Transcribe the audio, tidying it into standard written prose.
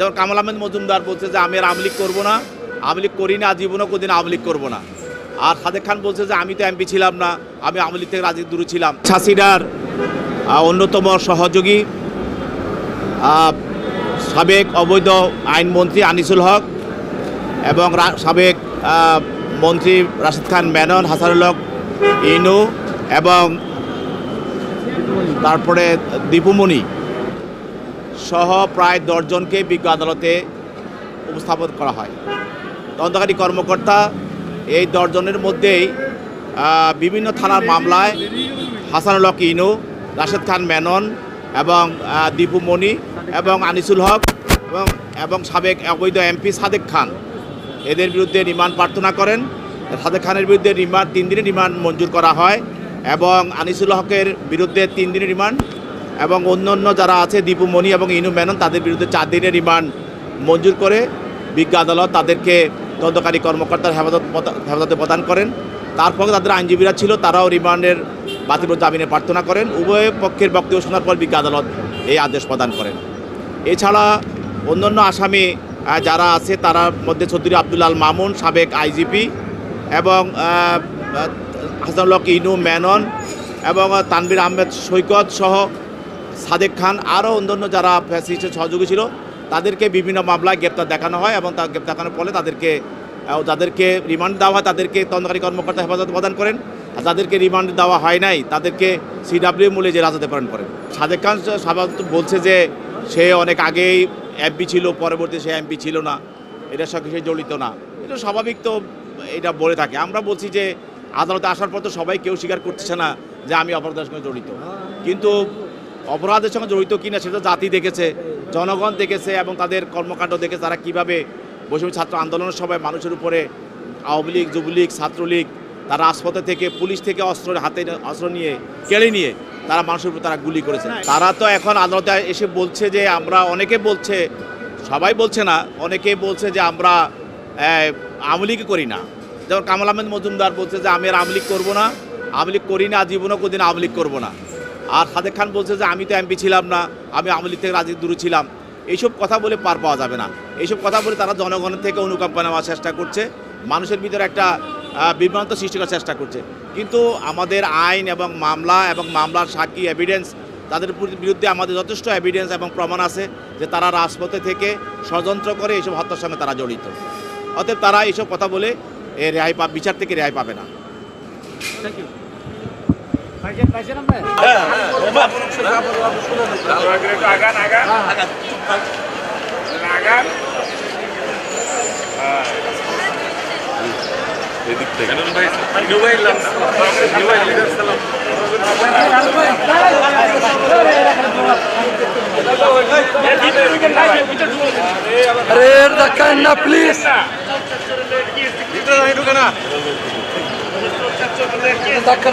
যেমন কামাল আহমেদ মজুমদার বলছে যে আমি আর আওয়ামী লীগ করবো না, আওয়ামী লীগ করি না, জীবনও কোনদিন আওয়ামী লীগ করবো না। আর সাদেক খান বলছে যে আমি তো এমপি ছিলাম না, আমি আওয়ামী লীগ থেকে রাজনীতি দূরে ছিলাম। হাসিনার অন্যতম সহযোগী সাবেক অবৈধ আইনমন্ত্রী আনিসুল হক এবং সাবেক মন্ত্রী রাশেদ খান মেনন, হাসানুল হক ইনু এবং তারপরে দীপুমণি সহ প্রায় 10 জনকে বিজ্ঞ আদালতে উপস্থাপন করা হয়। তদন্তকারী কর্মকর্তা এই 10 জনের মধ্যেই বিভিন্ন থানার মামলায় হাসানুল হক ইনু, রাশেদ খান মেনন এবং দীপুমণি এবং আনিসুল হক এবং সাবেক অবৈধ এমপি সাদেক খান এদের বিরুদ্ধে রিমান্ড প্রার্থনা করেন। সাদেক খানের বিরুদ্ধে 3 দিনের রিমান্ড মঞ্জুর করা হয় এবং আনিসুল হকের বিরুদ্ধে 3 দিনের রিমান্ড এবং অন্য যারা আছে দীপুমণি এবং ইনু মেনন তাদের বিরুদ্ধে 4 দিনের রিমান্ড মঞ্জুর করে বিজ্ঞ আদালত তাদেরকে তদন্তকারী কর্মকর্তার হেফাজতে প্রদান করেন। তারপরে তাদের আইনজীবীরা ছিল, তারাও রিমান্ডের বাতিল জামিনের প্রার্থনা করেন। উভয় পক্ষের বক্তব্য শোনার পর বিজ্ঞ আদালত এই আদেশ প্রদান করেন। এছাড়া অন্যান্য আসামি যারা আছে তার মধ্যে চৌধুরী আব্দুল আল মামুন সাবেক আইজিপি এবং হাসানুল হক ইনু মেনন এবং তানভীর আহমেদ সৈকত সহ সাদেক খান আরও অন্যান্য যারা ফ্যাসিস্টের সহযোগী ছিল তাদেরকে বিভিন্ন মামলায় গ্রেপ্তার দেখানো হয় এবং তার গ্রেপ্তার দেখানোর ফলে যাদেরকে রিমান্ড দেওয়া হয় তাদেরকে তদন্তকারী কর্মকর্তা হেফাজত প্রদান করেন, আর যাদেরকে রিমান্ড দেওয়া হয় নাই তাদেরকে CW মূলে যে রাজতে প্রেরণ করেন। সাদেক খান সাধারণত বলছে যে সে অনেক আগেই এমপি ছিল, পরবর্তী সে এমপি ছিল না, এটার সঙ্গে সে জড়িত না। এটা স্বাভাবিক, তো এটা বলে থাকে। আমরা বলছি যে আদালতে আসার পর তো সবাই কেউ স্বীকার করতেছে না যে আমি অপরাধের সঙ্গে জড়িত, কিন্তু অপরাধের সঙ্গে জড়িত কিনা সেটা জাতি দেখেছে, জনগণ দেখেছে এবং তাদের কর্মকাণ্ড দেখে তারা কীভাবে বৈষম্য ছাত্র আন্দোলনের সময় মানুষের উপরে আওয়ামী লীগ, যুবলীগ, ছাত্রলীগ তারা রাজপথে থেকে পুলিশ থেকে অস্ত্র নিয়ে কেড়ে নিয়ে তারা মানুষের উপর তারা গুলি করেছে। তারা তো এখন আদালতে এসে বলছে যে আমরা, অনেকে বলছে, সবাই বলছে না, অনেকে বলছে যে আমরা আওয়ামী লীগ করি না। যেমন কামাল আহমেদ মজুমদার বলছে যে আমি আর আওয়ামী লীগ করবো না, আওয়ামী লীগ করি না, জীবনও কোনদিন আওয়ামী লীগ করবো না। আর সাদেক খান বলছে যে আমি তো এমপি ছিলাম না, আমি আওয়ামী লীগ থেকে রাজনীতি দূরে ছিলাম। এইসব কথা বলে পার পাওয়া যাবে না। এইসব কথা বলে তারা জনগণের থেকে অনুকম্পা নেওয়ার চেষ্টা করছে, মানুষের ভিতরে একটা বিভ্রান্ত সৃষ্টি করার চেষ্টা করছে। কিন্তু আমাদের আইন এবং মামলার সাক্ষী এভিডেন্স, তাদের বিরুদ্ধে আমাদের যথেষ্ট এভিডেন্স এবং প্রমাণ আছে যে তারা রাজপথে থেকে ষড়যন্ত্র করে এইসব হত্যার সঙ্গে তারা জড়িত। অতএব তারা এইসব কথা বলে বিচার থেকে রেহাই পাবে না। Thank you. अरे धक्का ना प्लीज धक्का